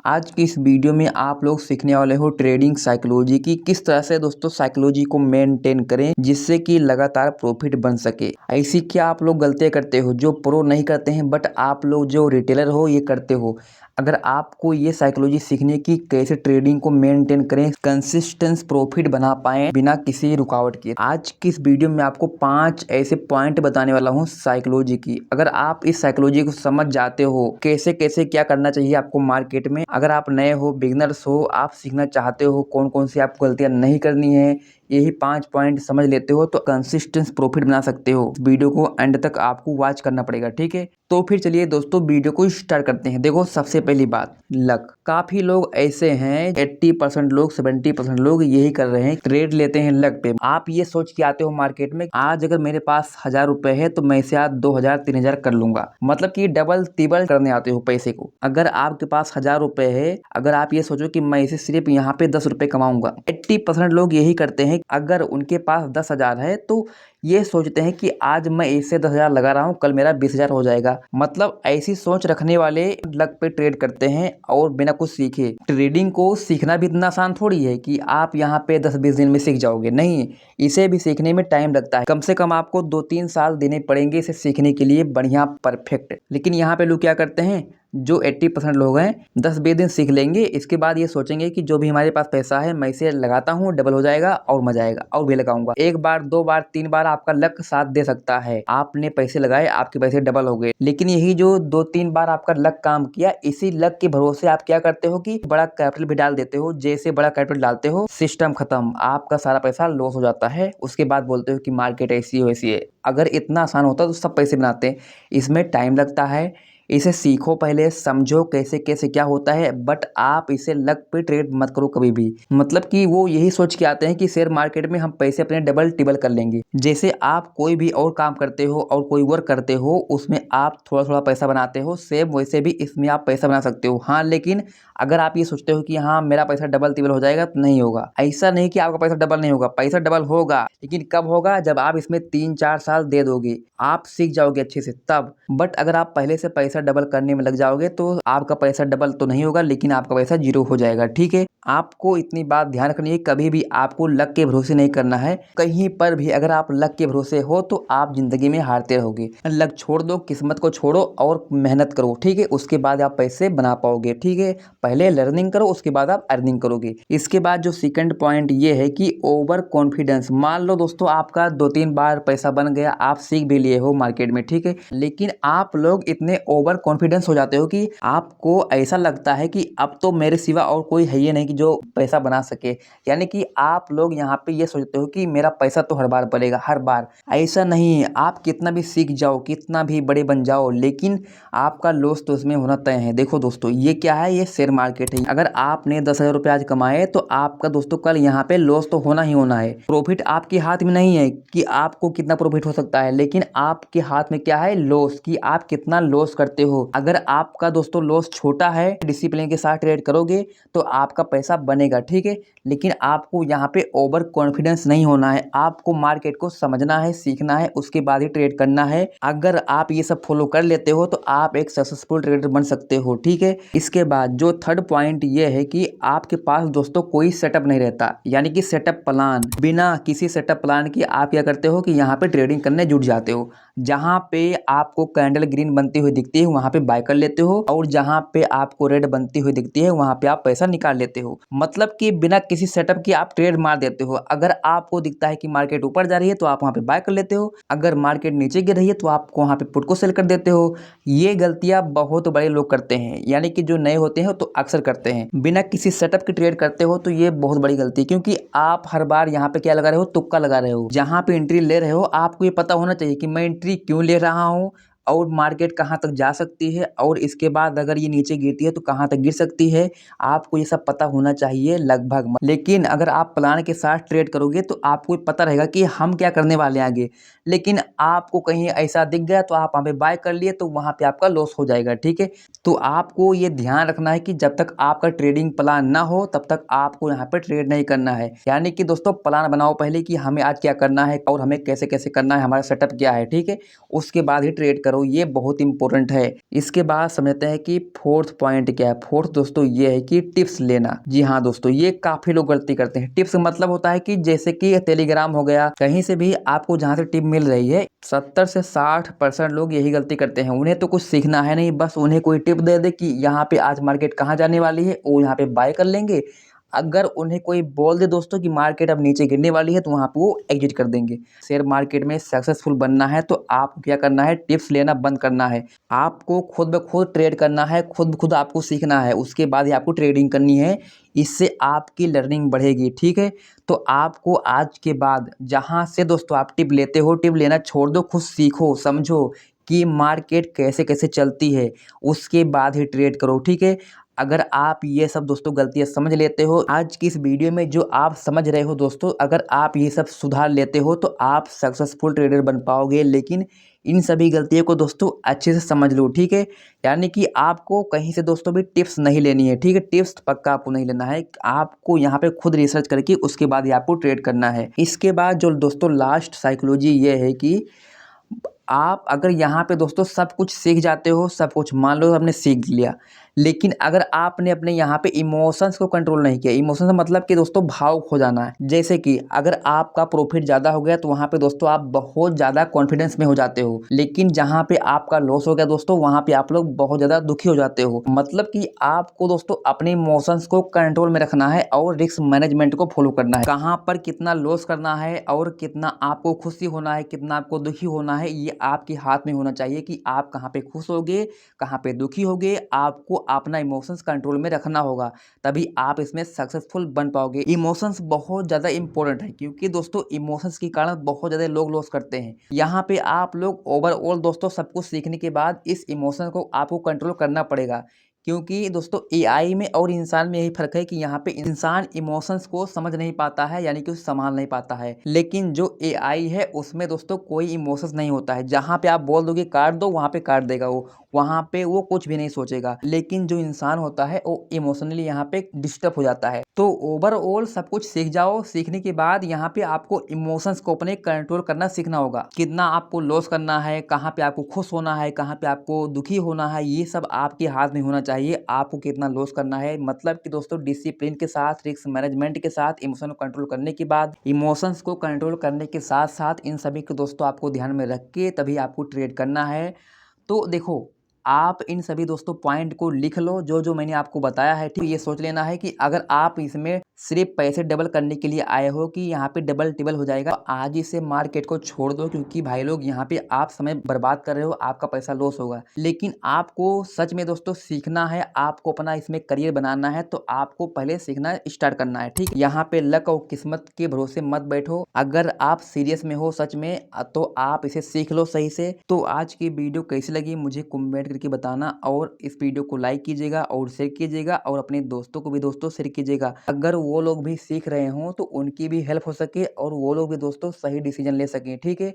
आज की इस वीडियो में आप लोग सीखने वाले हो ट्रेडिंग साइकोलॉजी की, किस तरह से दोस्तों साइकोलॉजी को मेंटेन करें जिससे कि लगातार प्रॉफिट बन सके। ऐसी क्या आप लोग गलतियां करते हो जो प्रो नहीं करते हैं बट आप लोग जो रिटेलर हो ये करते हो। अगर आपको ये साइकोलॉजी सीखने की कैसे ट्रेडिंग को मेंटेन करें, कंसिस्टेंस प्रॉफिट बना पाएं बिना किसी रुकावट के, आज की इस वीडियो में आपको 5 ऐसे पॉइंट बताने वाला हूं साइकोलॉजी की। अगर आप इस साइकोलॉजी को समझ जाते हो कैसे कैसे क्या करना चाहिए आपको मार्केट में, अगर आप नए हो, बिगनर्स हो, आप सीखना चाहते हो कौन कौन सी आपको गलतियां नहीं करनी है, यही 5 पॉइंट समझ लेते हो तो कंसिस्टेंस प्रॉफिट बना सकते हो। वीडियो को एंड तक आपको वॉच करना पड़ेगा, ठीक है। तो फिर चलिए दोस्तों वीडियो को स्टार्ट करते हैं। देखो सबसे पहली बात, लक। काफी लोग ऐसे हैं, 80% लोग, 70% लोग यही कर रहे हैं, ट्रेड लेते हैं लक पे। आप ये सोच के आते हो मार्केट में, आज अगर मेरे पास 1000 रुपए है तो मैं इसे आज 2000 3000 कर लूंगा, मतलब कि डबल तिबल करने आते हो पैसे को। अगर आपके पास 1000 रुपए है, अगर आप ये सोचो कि मैं इसे सिर्फ यहाँ पे 10 रुपए कमाऊंगा, 80% लोग यही करते हैं। अगर उनके पास 10,000 है तो ये सोचते हैं कि आज मैं इससे 10,000 लगा रहा हूँ, कल मेरा 20,000 हो जाएगा। मतलब ऐसी सोच रखने वाले लक पे ट्रेड करते हैं और बिना कुछ सीखे। ट्रेडिंग को सीखना भी इतना आसान थोड़ी है कि आप यहाँ पे 10-20 दिन में सीख जाओगे, नहीं। इसे भी सीखने में टाइम लगता है, कम से कम आपको 2-3 साल देने पड़ेंगे इसे सीखने के लिए बढ़िया परफेक्ट। लेकिन यहाँ पे लोग क्या करते हैं, जो 80% लोग हैं 10-20 दिन सीख लेंगे, इसके बाद ये सोचेंगे कि जो भी हमारे पास पैसा है मैं इसे लगाता हूँ, डबल हो जाएगा और मजा आएगा, और भी लगाऊंगा। एक बार, 2 बार, 3 बार आपका लक साथ दे सकता है, आपने पैसे लगाए, आपके पैसे डबल हो गए। लेकिन यही जो 2-3 बार आपका लक काम किया, इसी लक के भरोसे आप क्या करते हो कि बड़ा कैपिटल भी डाल देते हो। जैसे बड़ा कैपिटल डालते हो, सिस्टम खत्म, आपका सारा पैसा लॉस हो जाता है। उसके बाद बोलते हो कि मार्केट ऐसी हो ऐसी है। अगर इतना आसान होता तो सब पैसे बनाते। इसमें टाइम लगता है, इसे सीखो, पहले समझो कैसे कैसे क्या होता है, बट आप इसे लक पे ट्रेड मत करो कभी भी। मतलब कि वो यही सोच के आते हैं कि शेयर मार्केट में हम पैसे अपने डबल टिबल कर लेंगे। जैसे आप कोई भी और काम करते हो और कोई वर्क करते हो, उसमें आप थोड़ा थोड़ा पैसा बनाते हो, सेम वैसे भी इसमें आप पैसा बना सकते हो। हाँ, लेकिन अगर आप ये सोचते हो कि हाँ मेरा पैसा डबल टिबल हो जाएगा, तो नहीं होगा। ऐसा नहीं कि आपका पैसा डबल नहीं होगा, पैसा डबल होगा, लेकिन कब होगा, जब आप इसमें 3-4 साल दे दोगे, आप सीख जाओगे अच्छे से तब। बट अगर आप पहले से पैसा डबल करने में लग जाओगे तो आपका पैसा डबल तो नहीं होगा, लेकिन आपका पैसा जीरो हो जाएगा, ठीक है। आपको इतनी बात ध्यान रखनी है, कभी भी आपको लक के भरोसे नहीं करना है। कहीं पर भी अगर आप लक के भरोसे हो तो आप जिंदगी में हारते रहोगे। लक छोड़ दो, किस्मत को छोड़ो और मेहनत करो, ठीक है। उसके बाद आप पैसे बना पाओगे, ठीक है। पहले लर्निंग करो, उसके बाद आप अर्निंग करोगे। इसके बाद जो सेकंड पॉइंट ये है कि ओवर कॉन्फिडेंस। मान लो दोस्तों आपका 2-3 बार पैसा बन गया, आप सीख भी लिए हो मार्केट में, ठीक है, लेकिन आप लोग इतने ओवर कॉन्फिडेंस हो जाते हो कि आपको ऐसा लगता है कि अब तो मेरे सिवा और कोई है ही नहीं कि जो पैसा बना सके। यानी कि आप लोग यहाँ पे ये सोचते हो कि मेरा पैसा तो हर बार बढ़ेगा, हर बार। ऐसा नहीं है, आप कितना भी सीख जाओ, कितना भी बड़े बन जाओ, लेकिन आपका लॉस तो इसमें होना तय है। देखो दोस्तों, ये क्या है, ये शेयर मार्केट है। अगर आपने 10,000 रुपये आज कमाए तो आपका दोस्तों कल यहाँ पे लॉस तो होना ही होना है। प्रॉफिट आपके हाथ में नहीं है कि आपको कितना प्रॉफिट हो सकता है, लेकिन आपके हाथ में क्या है, लॉस, कि आप कितना लॉस करते हो। अगर आपका दोस्तों लॉस छोटा है, डिसिप्लिन के साथ ट्रेड करोगे तो आपका पैसा बनेगा, ठीक है। लेकिन आपको यहाँ पे ओवर कॉन्फिडेंस नहीं होना है, आपको मार्केट को समझना है, सीखना है, उसके बाद ही ट्रेड करना है। अगर आप ये सब फॉलो कर लेते हो तो आप एक सक्सेसफुल ट्रेडर बन सकते हो, ठीक है। इसके बाद जो थर्ड पॉइंट ये है कि आपके पास दोस्तों कोई सेटअप नहीं रहता, यानी कि सेटअप प्लान। बिना किसी सेटअप प्लान के आप क्या करते हो कि यहाँ पे ट्रेडिंग करने जुट जाते हो। जहां पे आपको कैंडल ग्रीन बनती हुई दिखती है वहां पे बाय कर लेते हो, और जहां पे आपको रेड बनती हुई दिखती है वहां पे आप पैसा निकाल लेते हो। मतलब कि बिना किसी सेटअप के आप ट्रेड मार देते हो। अगर आपको दिखता है कि मार्केट ऊपर जा रही है तो आप वहां पे बाय कर लेते हो, अगर मार्केट नीचे गिर रही है तो आप वहां पे पुट को सेल कर देते हो। ये गलतियां बहुत बड़े लोग करते हैं, यानी कि जो नए होते हैं तो अक्सर करते हैं। बिना किसी सेटअप के ट्रेड करते हो तो ये बहुत बड़ी गलती है, क्योंकि आप हर बार यहाँ पे क्या लगा रहे हो, तुक्का लगा रहे हो। जहां पे एंट्री ले रहे हो आपको ये पता होना चाहिए कि मैं एंट्री क्यों ले रहा हूँ, और मार्केट कहाँ तक जा सकती है, और इसके बाद अगर ये नीचे गिरती है तो कहाँ तक गिर सकती है। आपको ये सब पता होना चाहिए लगभग। लेकिन अगर आप प्लान के साथ ट्रेड करोगे तो आपको पता रहेगा कि हम क्या करने वाले हैं आगे। लेकिन आपको कहीं ऐसा दिख गया तो आप वहाँ पे बाय कर लिए तो वहाँ पे आपका लॉस हो जाएगा, ठीक है। तो आपको ये ध्यान रखना है कि जब तक आपका ट्रेडिंग प्लान ना हो तब तक आपको यहाँ पे ट्रेड नहीं करना है। यानी कि दोस्तों प्लान बनाओ पहले कि हमें आज क्या करना है और हमें कैसे कैसे करना है, हमारा सेटअप क्या है, ठीक है। उसके बाद ही ट्रेड करो। करो, ये बहुत इंपॉर्टेंट है। इसके बाद समझते हैं कि फोर्थ पॉइंट क्या है। फोर्थ दोस्तों ये है कि टिप्स लेना। जी हाँ दोस्तों, ये काफी लोग गलती करते हैं। टिप्स मतलब होता है कि जैसे कि टेलीग्राम हो गया, कहीं से भी आपको जहाँ से टिप मिल रही है, 70 से 60% लोग यही गलती करते हैं। उन्हें तो कुछ सीखना है नहीं, बस उन्हें कोई टिप दे दे कि यहाँ पे आज मार्केट कहाँ जाने वाली है, वो यहाँ पे बाय कर लेंगे। अगर उन्हें कोई बोल दे दोस्तों कि मार्केट अब नीचे गिरने वाली है, तो वहाँ पे वो एग्जिट कर देंगे। शेयर मार्केट में सक्सेसफुल बनना है तो आपको क्या करना है, टिप्स लेना बंद करना है। आपको खुद ब खुद ट्रेड करना है, खुद ब खुद आपको सीखना है, उसके बाद ही आपको ट्रेडिंग करनी है। इससे आपकी लर्निंग बढ़ेगी, ठीक है। तो आपको आज के बाद जहाँ से दोस्तों आप टिप लेते हो, टिप लेना छोड़ दो, खुद सीखो, समझो कि मार्केट कैसे कैसे चलती है, उसके बाद ही ट्रेड करो, ठीक है। अगर आप ये सब दोस्तों गलतियाँ समझ लेते हो, आज की इस वीडियो में जो आप समझ रहे हो दोस्तों, अगर आप ये सब सुधार लेते हो तो आप सक्सेसफुल ट्रेडर बन पाओगे। लेकिन इन सभी गलतियों को दोस्तों अच्छे से समझ लो, ठीक है। यानी कि आपको कहीं से दोस्तों भी टिप्स नहीं लेनी है, ठीक है। टिप्स पक्का आपको नहीं लेना है, आपको यहाँ पे खुद रिसर्च करके उसके बाद ही आपको ट्रेड करना है। इसके बाद जो दोस्तों लास्ट साइकोलॉजी ये है कि आप अगर यहाँ पे दोस्तों सब कुछ सीख जाते हो, सब कुछ मान लो आपने सीख लिया, लेकिन अगर आपने अपने यहाँ पे इमोशंस को कंट्रोल नहीं किया, इमोशंस मतलब कि दोस्तों भाव खो जाना है। जैसे कि अगर आपका प्रॉफिट ज़्यादा हो गया तो वहाँ पे दोस्तों आप बहुत ज़्यादा कॉन्फिडेंस में हो जाते हो, लेकिन जहाँ पे आपका लॉस हो गया दोस्तों, वहाँ पे आप लोग बहुत ज़्यादा दुखी हो जाते हो। मतलब कि आपको दोस्तों अपने इमोशंस को कंट्रोल में रखना है और रिस्क मैनेजमेंट को फॉलो करना है। कहाँ पर कितना लॉस करना है और कितना आपको खुशी होना है, कितना आपको दुखी होना है, ये आपके हाथ में होना चाहिए कि आप कहाँ पे खुश होगे, कहाँ पे दुखी होगे। आपको अपना इमोशंस कंट्रोल में रखना होगा, तभी आप इसमें सक्सेसफुल बन पाओगे। इमोशंस बहुत ज़्यादा इंपॉर्टेंट है, क्योंकि दोस्तों इमोशंस के कारण बहुत ज़्यादा लोग लॉस करते हैं। यहाँ पे आप लोग ओवरऑल दोस्तों सब कुछ सीखने के बाद इस इमोशन को आपको कंट्रोल करना पड़ेगा। क्योंकि दोस्तों एआई में और इंसान में यही फ़र्क है कि यहाँ पे इंसान इमोशंस को समझ नहीं पाता है, यानी कि उसे संभाल नहीं पाता है। लेकिन जो एआई है उसमें दोस्तों कोई इमोशंस नहीं होता है। जहाँ पे आप बोल दोगे काट दो, वहाँ पे काट देगा वो, वहाँ पे वो कुछ भी नहीं सोचेगा। लेकिन जो इंसान होता है वो इमोशनली यहाँ पे डिस्टर्ब हो जाता है। तो ओवरऑल सब कुछ सीख जाओ, सीखने के बाद यहाँ पे आपको इमोशंस को अपने कंट्रोल करना सीखना होगा। कितना आपको लॉस करना है, कहाँ पे आपको खुश होना है, कहाँ पे आपको दुखी होना है, ये सब आपके हाथ में होना चाहिए। आपको कितना लॉस करना है, मतलब कि दोस्तों डिसिप्लिन के साथ, रिस्क मैनेजमेंट के साथ, इमोशन को कंट्रोल करने के बाद, इमोशंस को कंट्रोल करने के साथ साथ इन सभी को दोस्तों आपको ध्यान में रख के तभी आपको ट्रेड करना है। तो देखो, आप इन सभी दोस्तों पॉइंट को लिख लो, जो जो मैंने आपको बताया है, ठीक। ये सोच लेना है कि अगर आप इसमें सिर्फ पैसे डबल करने के लिए आए हो कि यहाँ पे डबल टिबल हो जाएगा, तो आज ही से मार्केट को छोड़ दो। क्योंकि भाई लोग यहाँ पे आप समय बर्बाद कर रहे हो, आपका पैसा लॉस होगा। लेकिन आपको सच में दोस्तों सीखना है, आपको अपना इसमें करियर बनाना है, तो आपको पहले सीखना स्टार्ट करना है, ठीक। यहाँ पे लक और किस्मत के भरोसे मत बैठो। अगर आप सीरियस में हो सच में, तो आप इसे सीख लो सही से। तो आज की वीडियो कैसी लगी मुझे कमेंट करके बताना, और इस वीडियो को लाइक कीजिएगा और शेयर कीजिएगा, और अपने दोस्तों को भी दोस्तों शेयर कीजिएगा। अगर वो लोग भी सीख रहे हों तो उनकी भी हेल्प हो सके और वो लोग भी दोस्तों सही डिसीजन ले सकें, ठीक है।